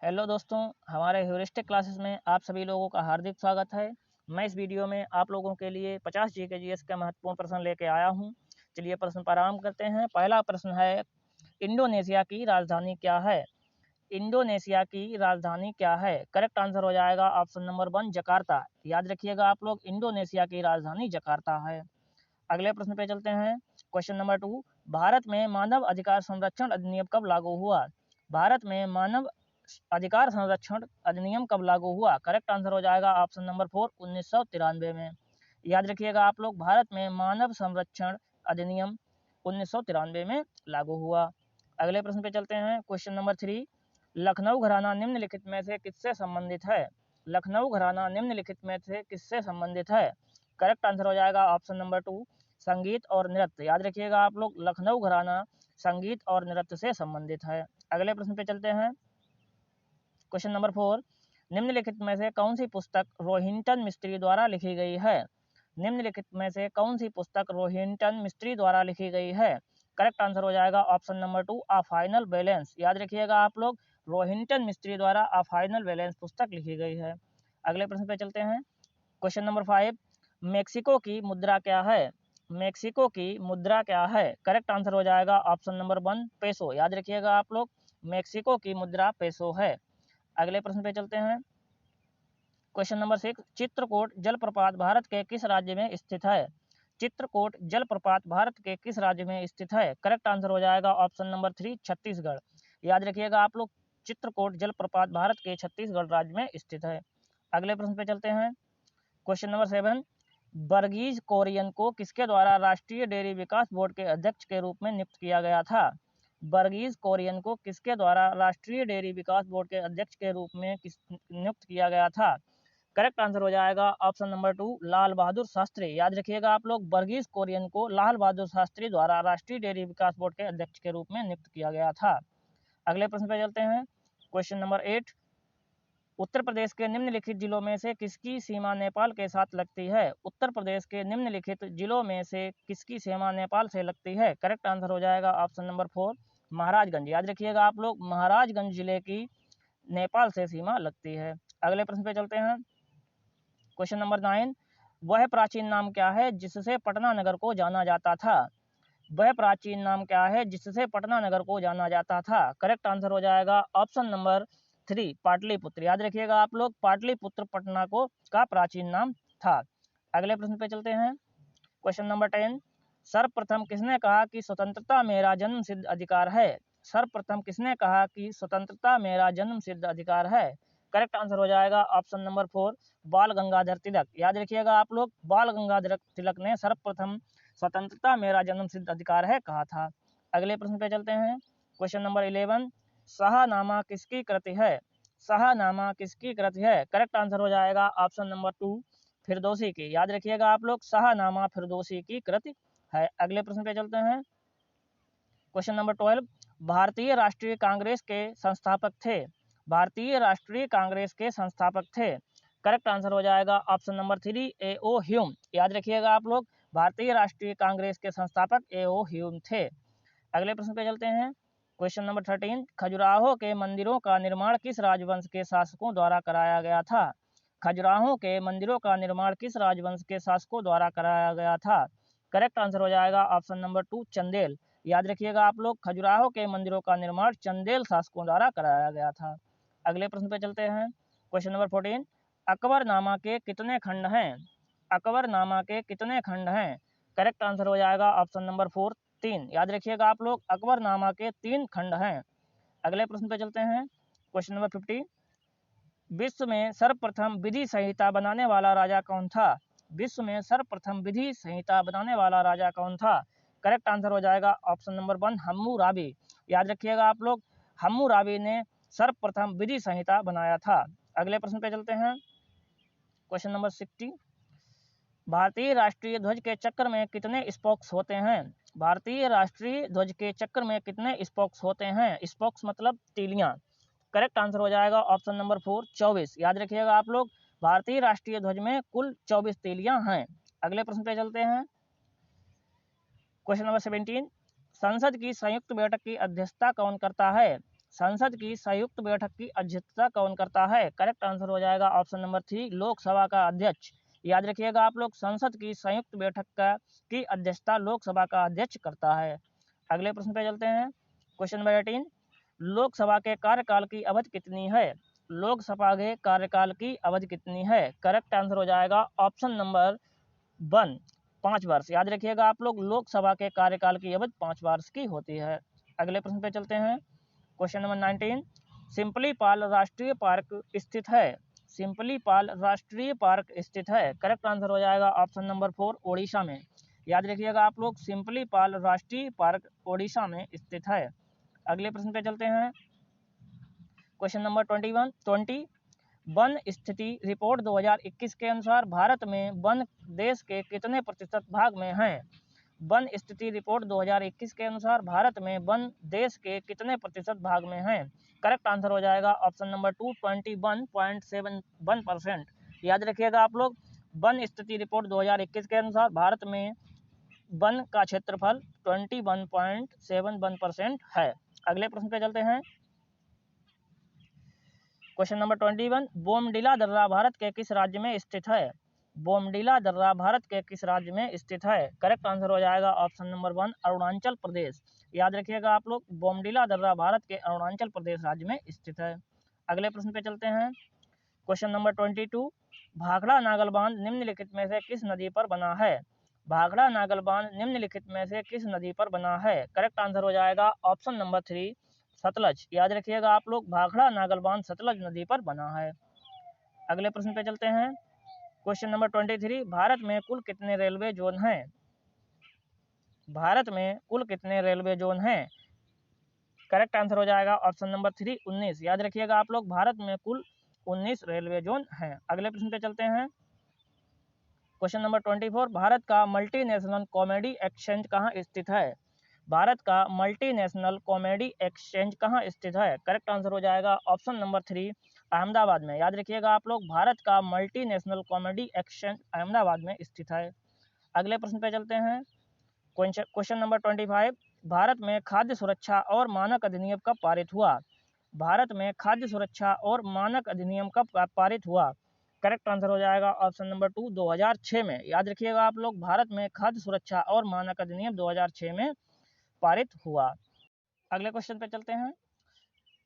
Hello दोस्तों, हमारे heuristic classes में आप सभी लोगों का हार्दिक स्वागत है। मैं इस वीडियो में आप लोगों के लिए 50 जीके जीएस का महत्वपूर्ण प्रश्न लेके आया हूं। चलिए प्रश्न प्रारंभ करते हैं। पहला प्रश्न है, इंडोनेशिया की राजधानी क्या है? इंडोनेशिया की राजधानी क्या है? करेक्ट आंसर हो जाएगा ऑप्शन नंबर 1 जकार्ता। याद रखिएगा आप लोग, इंडोनेशिया की राजधानी जकार्ता है। अगले प्रश्न पे चलते हैं। क्वेश्चन नंबर 2, भारत में मानव अधिकार संरक्षण अधिनियम कब लागू हुआ? भारत में मानव अधिकार संरक्षण अधिनियम कब लागू हुआ? करेक्ट आंसर हो जाएगा ऑप्शन नंबर 4 1993 में। याद रखिएगा आप लोग, भारत में मानव संरक्षण अधिनियम 1993 में लागू हुआ। अगले प्रश्न पे चलते हैं। क्वेश्चन नंबर 3, लखनऊ घराना निम्नलिखित में से किससे संबंधित है? लखनऊ घराना निम्नलिखित में से किससे संबंधित है? करेक्ट आंसर हो जाएगा ऑप्शन नंबर 2 संगीत और नृत्य। याद रखिएगा आप लोग, लखनऊ घराना संगीत और नृत्य से संबंधित है। अगले प्रश्न पे चलते हैं। क्वेश्चन नंबर 4, निम्नलिखित में से कौन सी पुस्तक रोहिंटन मिस्त्री द्वारा लिखी गई है? निम्नलिखित में से कौन सी पुस्तक रोहिंटन मिस्त्री द्वारा लिखी गई है? करेक्ट आंसर हो जाएगा option number 2 a final balance. याद रखिएगा आप लोग, रोहिंटन मिस्त्री द्वारा अ फाइनल बैलेंस पुस्तक लिखी गई है। अगले प्रश्न पे चलते हैं। क्वेश्चन नंबर 5, मेक्सिको की मुद्रा क्या है? मेक्सिको की मुद्रा क्या है? करेक्ट आंसर हो जाएगा ऑप्शन नंबर 1 पेसो। याद रखिएगा आप लोग, मेक्सिको की मुद्रा पेसो है। अगले प्रश्न पे चलते हैं। क्वेश्चन नंबर 6, चित्रकूट जलप्रपात भारत के किस राज्य में स्थित है? चित्रकूट जलप्रपात भारत के किस राज्य में स्थित है? करेक्ट आंसर हो जाएगा ऑप्शन नंबर 3 छत्तीसगढ़। याद रखिएगा आप लोग, चित्रकूट जलप्रपात भारत के छत्तीसगढ़ राज्य में स्थित है। अगले प्रश्न पे चलते हैं। क्वेश्चन नंबर 7, वर्गीज कोरियन को किसके द्वारा राष्ट्रीय डेयरी विकास बोर्ड के अध्यक्ष के रूप में नियुक्त किया गया था? वर्गीज कोरियन को किसके द्वारा राष्ट्रीय डेयरी विकास बोर्ड के अध्यक्ष के रूप में नियुक्त किया गया था? करेक्ट आंसर हो जाएगा ऑप्शन नंबर 2 लाल बहादुर शास्त्री। याद रखिएगा आप लोग, वर्गीज कोरियन को लाल बहादुर शास्त्री द्वारा राष्ट्रीय डेयरी विकास बोर्ड के अध्यक्ष के रूप में नियुक्त किया गया था। अगले प्रश्न पे चलते हैं। क्वेश्चन नंबर 8, उत्तर प्रदेश के निम्नलिखित जिलों में से किसकी सीमा नेपाल के साथ लगती है? उत्तर प्रदेश के निम्नलिखित जिलों में से किसकी सीमा नेपाल से लगती है? करेक्ट आंसर हो जाएगा ऑप्शन नंबर 4 महाराजगंज। याद रखिएगा आप लोग, महाराजगंज जिले की नेपाल से सीमा लगती है। अगले प्रश्न पे चलते हैं। क्वेश्चन नंबर 9, वह प्राचीन नाम क्या है जिससे पटना नगर को जाना जाता था? वह प्राचीन नाम क्या है जिससे पटना नगर को जाना जाता था? करेक्ट आंसर हो जाएगा ऑप्शन नंबर 3 पाटलिपुत्र। याद रखिएगा आप लोग, पाटलिपुत्र पटना को का प्राचीन नाम था। अगले प्रश्न पे चलते हैं। क्वेश्चन नंबर 10, सर्वप्रथम किसने कहा कि स्वतंत्रता मेरा जन्म सिद्ध अधिकार है? सर्वप्रथम किसने कहा कि स्वतंत्रता मेरा जन्म सिद्ध अधिकार है? करेक्ट आंसर हो जाएगा ऑप्शन नंबर 4 बाल गंगाधर तिलक। याद रखिएगा आप लोग, बाल गंगाधर तिलक ने सर्वप्रथम स्वतंत्रता मेरा जन्म सिद्ध अधिकार है कहा था। अगले प्रश्न पे चलते हैं। क्वेश्चन नंबर 11, शाहनामा किसकी कृति है? शाहनामा किसकी कृति है? करेक्ट आंसर हो जाएगा ऑप्शन नंबर 2 फिरदौसी की। याद रखिएगा आप लोग, शाहनामा फिरदौसी की कृति है। अगले प्रश्न पे चलते हैं। क्वेश्चन नंबर 12, भारतीय राष्ट्रीय कांग्रेस के संस्थापक थे? भारतीय राष्ट्रीय कांग्रेस के संस्थापक थे। करेक्ट आंसर हो जाएगा ऑप्शन नंबर 3 ए.ओ. ह्यूम। याद रखिएगा आप लोग, भारतीय राष्ट्रीय कांग्रेस के संस्थापक ए.ओ. ह्यूम थे। अगले प्रश्न पे चलते हैं। क्वेश्चन नंबर 13, खजुराहो के मंदिरों का निर्माण किस राजवंश के शासकों द्वारा कराया गया था? खजुराहो के मंदिरों का निर्माण किस राजवंश के शासकों द्वारा कराया गया था? करेक्ट आंसर हो जाएगा ऑप्शन नंबर 2 चंदेल। याद रखिएगा आप लोग, खजुराहो के मंदिरों का निर्माण चंदेल शासकों द्वारा कराया गया था। अगले प्रश्न पे चलते हैं। क्वेश्चन नंबर 14, अकबरनामा के कितने खंड हैं? अकबरनामा के कितने खंड हैं? करेक्ट आंसर हो जाएगा ऑप्शन नंबर 4 3। याद रखिएगा आप लोग, अकबरनामा के 3 खंड हैं। अगले प्रश्न पे चलते हैं। क्वेश्चन नंबर 50, विश्व में सर्वप्रथम विधि संहिता बनाने वाला राजा कौन था? विश्व में सर्वप्रथम विधि संहिता बनाने वाला राजा कौन था? करेक्ट आंसर हो जाएगा ऑप्शन नंबर 1 हम्मुराबी। याद रखिएगा आप लोग, हम्मुराबी ने सर्वप्रथम विधि संहिता बनाया था। अगले प्रश्न पे चलते हैं। क्वेश्चन नंबर 60, भारतीय राष्ट्रीय ध्वज के चक्र में कितने स्पोक्स होते हैं? भारतीय राष्ट्रीय ध्वज के चक्र में कितने स्पोक्स होते हैं? स्पोक्स मतलब तीलियां। करेक्ट आंसर हो जाएगा ऑप्शन नंबर 4 24। याद रखिएगा आप लोग, भारतीय राष्ट्रीय ध्वज में कुल 24 तीलियां हैं। अगले प्रश्न पे चलते हैं। क्वेश्चन नंबर 17, संसद की संयुक्त बैठक की अध्यक्षता कौन करता है? संसद की संयुक्त बैठक की अध्यक्षता कौन करता है? करेक्ट आंसर हो जाएगा ऑप्शन नंबर 3 लोकसभा का अध्यक्ष। याद रखिएगा आप लोग, संसद की संयुक्त बैठक की अध्यक्षता लोकसभा का अध्यक्ष करता है। अगले प्रश्न पे चलते हैं। क्वेश्चन नंबर 18, लोकसभा के कार्यकाल की अवधि कितनी है? लोकसभा के कार्यकाल की अवधि कितनी है? करेक्ट आंसर हो जाएगा ऑप्शन नंबर 1 5 वर्ष। याद रखिएगा आप लोग, लोकसभा के कार्यकाल की अवधि 5 वर्ष की होती है। अगले प्रश्न पे चलते हैं। क्वेश्चन नंबर 19, सिंपली पाल राष्ट्रीय पार्क स्थित है? सिंपली पाल राष्ट्रीय पार्क स्थित है। करेक्ट आंसर हो जाएगा ऑप्शन नंबर 4 ओडिशा में। याद रखिएगा आप लोग, सिंपली पाल राष्ट्रीय पार्क ओडिशा में स्थित है। अगले प्रश्न पे चलते हैं। क्वेश्चन नंबर 20 वन स्थिति रिपोर्ट 2021 के अनुसार भारत में वन देश के कितने प्रतिशत भाग में हैं? वन स्थिति रिपोर्ट 2021 के अनुसार भारत में वन देश के कितने प्रतिशत भाग में हैं? करेक्ट आंसर हो जाएगा ऑप्शन नंबर 2 21.71%। याद रखिएगा आप लोग, वन स्थिति रिपोर्ट 2021 के अनुसार भारत में वन का क्षेत्रफल 21.71% है। अगले प्रश्न पे चलते हैं। क्वेश्चन नंबर 21, बोमडिला दर्रा भारत के किस राज्य में स्थित है? बोमडिला दर्रा भारत के किस राज्य में स्थित है? करेक्ट आंसर हो जाएगा ऑप्शन नंबर 1 अरुणाचल प्रदेश। याद रखिएगा आप लोग, बोमडिला दर्रा भारत के अरुणाचल प्रदेश राज्य में स्थित है। अगले प्रश्न पे चलते हैं। क्वेश्चन नंबर 22, भाखड़ा नागल बांध निम्नलिखित में से किस नदी पर बना है? भाखड़ा नागल बांध निम्नलिखित में से किस नदी पर बना है? करेक्ट आंसर हो जाएगा ऑप्शन नंबर 3 सतलज। याद रखिएगा आप लोग, भाखड़ा नागल बांध सतलज नदी पर बना है। अगले प्रश्न पे चलते हैं। क्वेश्चन नंबर 23, भारत में कुल कितने रेलवे जोन हैं? भारत में कुल कितने रेलवे जोन हैं? करेक्ट आंसर हो जाएगा ऑप्शन नंबर 3 19। याद रखिएगा आप लोग, भारत में कुल 19 रेलवे जोन हैं। अगले प्रश्न पे चलते हैं। क्वेश्चन नंबर 24, भारत का मल्टीनेशनल कॉमेडी एक्सचेंज कहाँ स्थित है? भारत का मल्टीनेशनल कॉमेडी एक्सचेंज कहाँ स्थित है? करेक्ट आंसर हो जाएगा ऑप्शन नंबर 3 अहमदाबाद में। याद रखिएगा आप लोग, भारत का मल्टीनेशनल कॉमेडी एक्सचेंज अहमदाबाद में स्थित है। अगले प्रश्न पे चलते हैं। क्वेश्चन नंबर 25, भारत में खाद्य सुरक्षा और मानक अधिनियम कब पारित हुआ? भारत में खाद्य सुरक्षा और मानक अधिनियम कब पारित हुआ? करेक्ट आंसर हो जाएगा ऑप्शन नंबर 2 2006 में। याद रखिएगा आप लोग, भारत में खाद्य सुरक्षा और मानक अधिनियम 2006 में पारित हुआ। अगले क्वेश्चन पे चलते हैं।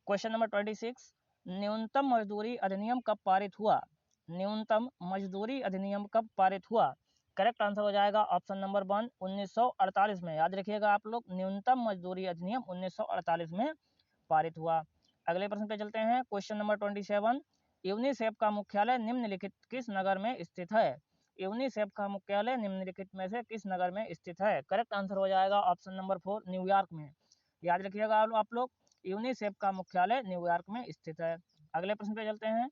क्वेश्चन नंबर 26, न्यूनतम मजदूरी अधिनियम कब पारित हुआ? न्यूनतम मजदूरी अधिनियम कब पारित हुआ? करेक्ट आंसर हो जाएगा ऑप्शन नंबर 1 1948 में। याद रखिएगा आप लोग, न्यूनतम मजदूरी अधिनियम 1948 में पारित हुआ। अगले प्रश्न पे चलते हैं। क्वेश्चन नंबर 27, यूनिसेफ का मुख्यालय निम्नलिखित किस नगर में स्थित है? यूनिसेफ का मुख्यालय निम्नलिखित में से किस नगर में स्थित है? करेक्ट आंसर हो जाएगा ऑप्शन नंबर 4 न्यूयॉर्क में। याद रखिएगा आप लोग, यूनिसेफ का मुख्यालय न्यूयॉर्क में स्थित है। अगले प्रश्न पे चलते हैं।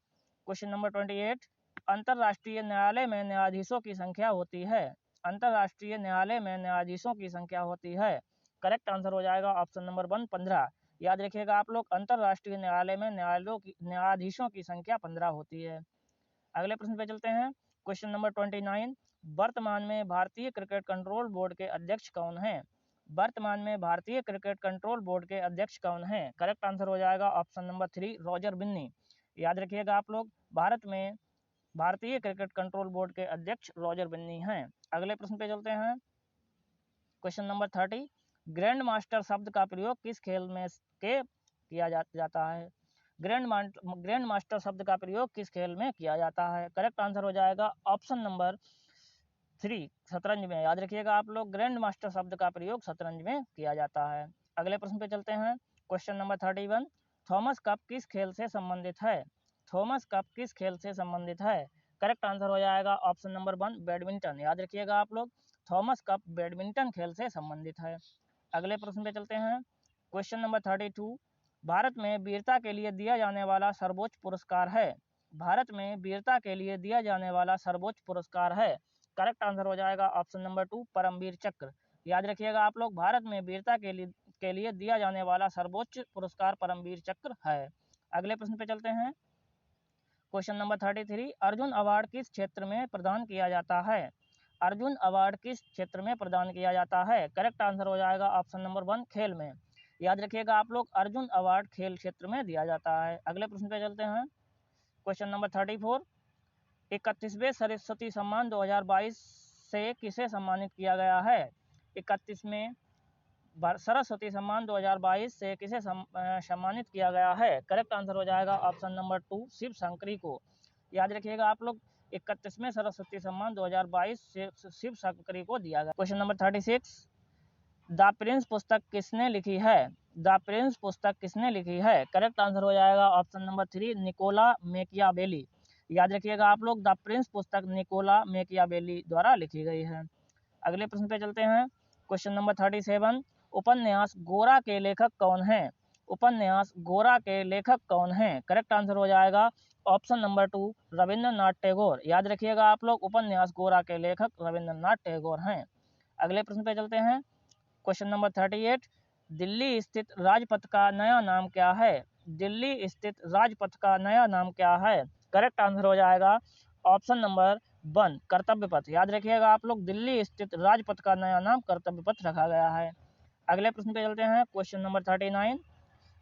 क्वेश्चन नंबर 28, अंतर्राष्ट्रीय न्यायालय में न्यायाधीशों की संख्या होती है? अंतर्राष्ट्रीय न्यायालय में न्यायाधीशों की संख्या होती है। करेक्ट आंसर हो जाएगा ऑप्शन नंबर 1 15। याद रखिएगा आप लोग, अंतर्राष्ट्रीय न्यायालय में न्यायाधीशों की संख्या 15 होती है। अगले प्रश्न पे चलते हैं। क्वेश्चन नंबर 29, वर्तमान में भारतीय क्रिकेट कंट्रोल बोर्ड के अध्यक्ष कौन हैं? वर्तमान में भारतीय क्रिकेट कंट्रोल बोर्ड के अध्यक्ष कौन हैं? करेक्ट आंसर हो जाएगा ऑप्शन नंबर 3 रॉजर बिन्नी। याद रखिएगा आप लोग, भारत में भारतीय क्रिकेट कंट्रोल बोर्ड के अध्यक्ष रॉजर बिन्नी हैं। अगले प्रश्न पे चलते हैं। क्वेश्चन नंबर 30, ग्रैंड मास्टर शब्द का प्रयोग किस खेल में किया जाता है? ग्रैंड मास्टर शब्द का प्रयोग किस खेल में किया जाता है? करेक्ट आंसर हो जाएगा ऑप्शन नंबर 3 शतरंज में। याद रखिएगा आप लोग, ग्रैंड मास्टर शब्द का प्रयोग शतरंज में किया जाता है। अगले प्रश्न पे चलते हैं। क्वेश्चन नंबर 31, थॉमस कप किस खेल से संबंधित है? थॉमस कप किस खेल से संबंधित है? करेक्ट आंसर हो जाएगा ऑप्शन नंबर 1 बैडमिंटन। याद रखिएगा आप लोग, थॉमस कप बैडमिंटन खेल से संबंधित है। अगले प्रश्न पे चलते हैं। क्वेश्चन नंबर 32, भारत में वीरता के लिए दिया जाने वाला सर्वोच्च पुरस्कार है? भारत में वीरता के लिए दिया जाने वाला सर्वोच्च पुरस्कार है। करेक्ट आंसर हो जाएगा ऑप्शन नंबर 2 परमवीर चक्र। याद रखिएगा आप लोग, भारत में वीरता के लिए दिया जाने वाला सर्वोच्च पुरस्कार परमवीर चक्र है। अगले प्रश्न पे चलते हैं। क्वेश्चन नंबर 33, अर्जुन अवार्ड किस क्षेत्र में प्रदान किया जाता है? अर्जुन अवार्ड किस क्षेत्र में प्रदान किया जाता है? करेक्ट आंसर हो जाएगा ऑप्शन नंबर 1 खेल में। याद रखिएगा आप लोग, अर्जुन अवार्ड खेल क्षेत्र में दिया जाता है। अगले प्रश्न पे चलते हैं। क्वेश्चन नंबर 34, 31वें सरस्वती सम्मान 2022 से किसे सम्मानित किया गया है? 31वें सरस्वती सम्मान 2022 से किसे सम्मानित किया गया है? करेक्ट आंसर हो जाएगा ऑप्शन नंबर 2, शिव शंकरी को। याद रखिएगा आप लोग, 31वें सरस्वती सम्मान 2022 से शिव शंकरी को दिया गया। क्वेश्चन नंबर 36, द प्रिंस पुस्तक किसने लिखी है? द प्रिंस पुस्तक किसने लिखी है? करेक्ट आंसर हो जाएगा ऑप्शन नंबर 3, निकोला मैकियावेली। याद रखिएगा आप लोग, द प्रिंस पुस्तक निकोला मैकियावेली द्वारा लिखी गई है। अगले प्रश्न पे चलते हैं। क्वेश्चन नंबर 37, उपन्यास गोरा के लेखक कौन है? उपन्यास गोरा के लेखक कौन है? करेक्ट आंसर हो जाएगा ऑप्शन नंबर 2, रविंद्रनाथ टैगोर। याद रखिएगा आप लोग, उपन्यास गोरा के लेखक रविंद्रनाथ टैगोर हैं। अगले प्रश्न पे चलते हैं। क्वेश्चन नंबर 38, दिल्ली स्थित राजपथ का नया नाम क्या है? दिल्ली स्थित राजपथ का नया नाम क्या है? करेक्ट आंसर हो जाएगा ऑप्शन नंबर 1, कर्तव्य पथ। याद रखिएगा आप लोग, दिल्ली स्थित राजपथ का नया नाम कर्तव्य पथ रखा गया है। अगले प्रश्न पे चलते हैं। क्वेश्चन नंबर 39,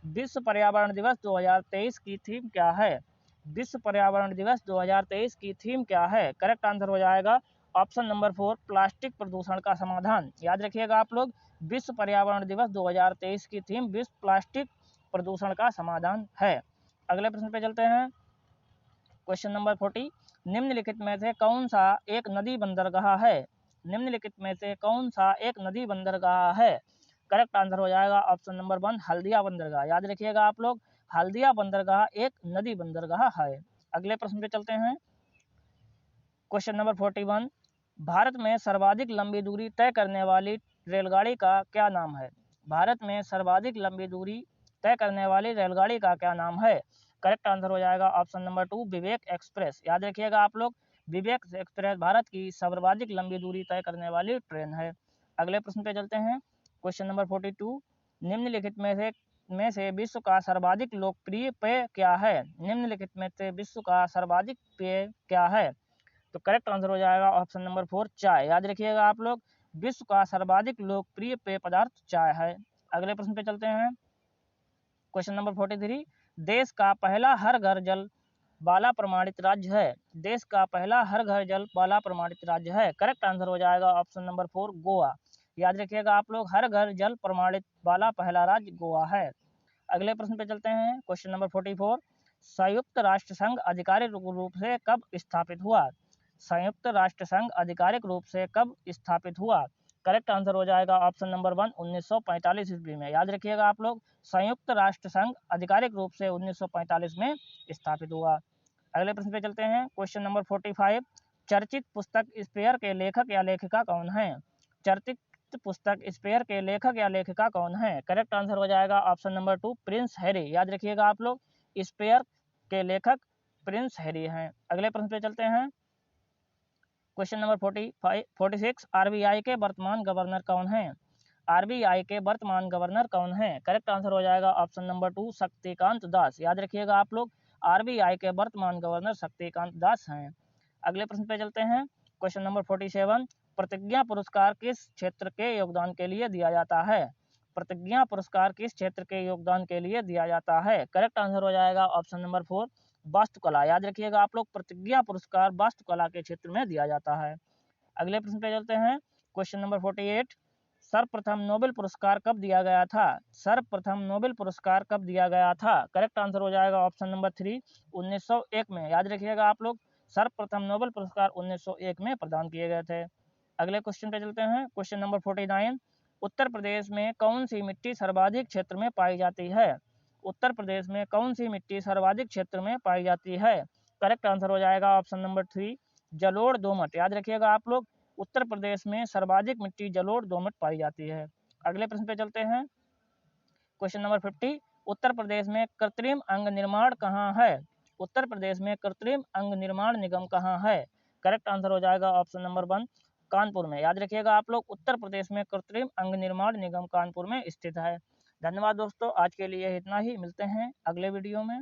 विश्व पर्यावरण दिवस 2023 की थीम क्या है? विश्व पर्यावरण दिवस 2023 की थीम क्या है? करेक्ट आंसर हो जाएगा ऑप्शन नंबर 4, प्लास्टिक प्रदूषण का समाधान। याद रखिएगा आप लोग, विश्व पर्यावरण दिवस 2023 की थीम विश्व प्लास्टिक प्रदूषण का समाधान है। अगले प्रश्न पे चलते हैं। क्वेश्चन नंबर 40, निम्नलिखित में से कौन सा एक नदी बंदरगाह है? निम्नलिखित में से कौन सा एक नदी बंदरगाह है? करेक्ट आंसर हो जाएगा ऑप्शन नंबर 1, हल्दिया बंदरगाह। याद रखिएगा आप लोग, हल्दिया बंदरगाह एक नदी बंदरगाह है। अगले प्रश्न पे चलते हैं। क्वेश्चन नंबर 41, भारत में सर्वाधिक लंबी दूरी तय करने वाली रेलगाड़ी का क्या नाम है? भारत में सर्वाधिक लंबी दूरी तय करने वाली रेलगाड़ी का क्या नाम है? करेक्ट आंसर हो जाएगा ऑप्शन नंबर 2, विवेक एक्सप्रेस। याद रखिएगा आप लोग, विवेक एक्सप्रेस भारत की सर्वाधिक लंबी दूरी तय करने वाली ट्रेन है। अगले प्रश्न पे चलते हैं। क्वेश्चन नंबर 42, निम्नलिखित में से विश्व का सर्वाधिक लोकप्रिय पेय क्या है? निम्नलिखित में से विश्व का सर्वाधिक पेय क्या है? तो करेक्ट आंसर हो जाएगा ऑप्शन नंबर 4, चाय। याद रखिएगा आप लोग, विश्व का सर्वाधिक लोकप्रिय पेय पदार्थ चाय है। अगले प्रश्न पे चलते हैं। क्वेश्चन नंबर 43, देश का पहला हर घर जल वाला प्रमाणित राज्य है? देश का पहला हर घर जल वाला प्रमाणित राज्य है? करेक्ट आंसर हो जाएगा ऑप्शन नंबर 4, गोवा। याद रखिएगा आप लोग, हर घर जल प्रमाणित वाला पहला राज्य गोवा है। अगले प्रश्न पे चलते हैं। क्वेश्चन नंबर 44, संयुक्त राष्ट्र संघ आधिकारिक रूप से कब स्थापित हुआ? संयुक्त राष्ट्र संघ आधिकारिक रूप से कब स्थापित हुआ? करेक्ट आंसर हो जाएगा ऑप्शन नंबर 1, 1945 ईस्वी में। याद रखिएगा आप लोग, संयुक्त राष्ट्र संघ आधिकारिक रूप से 1945 में स्थापित हुआ। अगले प्रश्न पे चलते हैं। क्वेश्चन नंबर 45, चर्चित पुस्तक स्पेयर के लेखक या लेखिका कौन है? चर्चित पुस्तक स्पेयर के लेखक या लेखिका कौन है? करेक्ट आंसर हो जाएगा ऑप्शन नंबर 2, प्रिंस हैरी। याद रखिएगा आप लोग, स्पेयर के लेखक प्रिंस हैरी हैं। अगले प्रश्न पे चलते हैं। क्वेश्चन नंबर 46, आरबीआई के वर्तमान गवर्नर कौन है? आरबीआई के वर्तमान गवर्नर कौन है? करेक्ट आंसर हो जाएगा ऑप्शन नंबर 2, शक्तिकांत दास। याद रखिएगा आप लोग, आरबीआई के वर्तमान गवर्नर शक्तिकांत दास हैं। अगले प्रश्न पे चलते हैं। क्वेश्चन नंबर 47, प्रतिज्ञा पुरस्कार किस क्षेत्र के योगदान के लिए दिया जाता है? प्रतिज्ञा पुरस्कार किस क्षेत्र के योगदान के लिए दिया जाता है? करेक्ट आंसर हो जाएगा ऑप्शन नंबर 4, वास्तुकला। याद रखिएगा आप लोग, प्रतिज्ञा पुरस्कार वास्तुकला के क्षेत्र में दिया जाता है। अगले प्रश्न पे चलते हैं। क्वेश्चन नंबर 48, सर्वप्रथम नोबेल पुरस्कार कब दिया गया था? सर्वप्रथम नोबेल पुरस्कार कब दिया गया था? करेक्ट आंसर हो जाएगा ऑप्शन नंबर 3, 1901 में। याद रखिएगा आप लोग, सर्वप्रथम नोबेल पुरस्कार 1901 में प्रदान किए गए थे। अगले क्वेश्चन पे चलते हैं। क्वेश्चन नंबर 49, उत्तर प्रदेश में कौन सी मिट्टी सर्वाधिक क्षेत्र में पाई जाती है? उत्तर प्रदेश में कौन सी मिट्टी सर्वाधिक क्षेत्र में पाई जाती है? करेक्ट आंसर हो जाएगा ऑप्शन नंबर 3, जलोढ़ दोमट। याद रखिएगा आप लोग, उत्तर प्रदेश में सर्वाधिक मिट्टी जलोढ़ दोमट पाई जाती है। अगले प्रश्न पे चलते हैं। क्वेश्चन नंबर 50, उत्तर प्रदेश में कृत्रिम अंग निर्माण कहाँ है? उत्तर प्रदेश में कृत्रिम अंग निर्माण निगम कहाँ है? करेक्ट आंसर हो जाएगा ऑप्शन नंबर 1, कानपुर में। याद रखिएगा आप लोग, उत्तर प्रदेश में कृत्रिम अंग निर्माण निगम कानपुर में स्थित है। धन्यवाद दोस्तों, आज के लिए इतना ही। मिलते हैं अगले वीडियो में।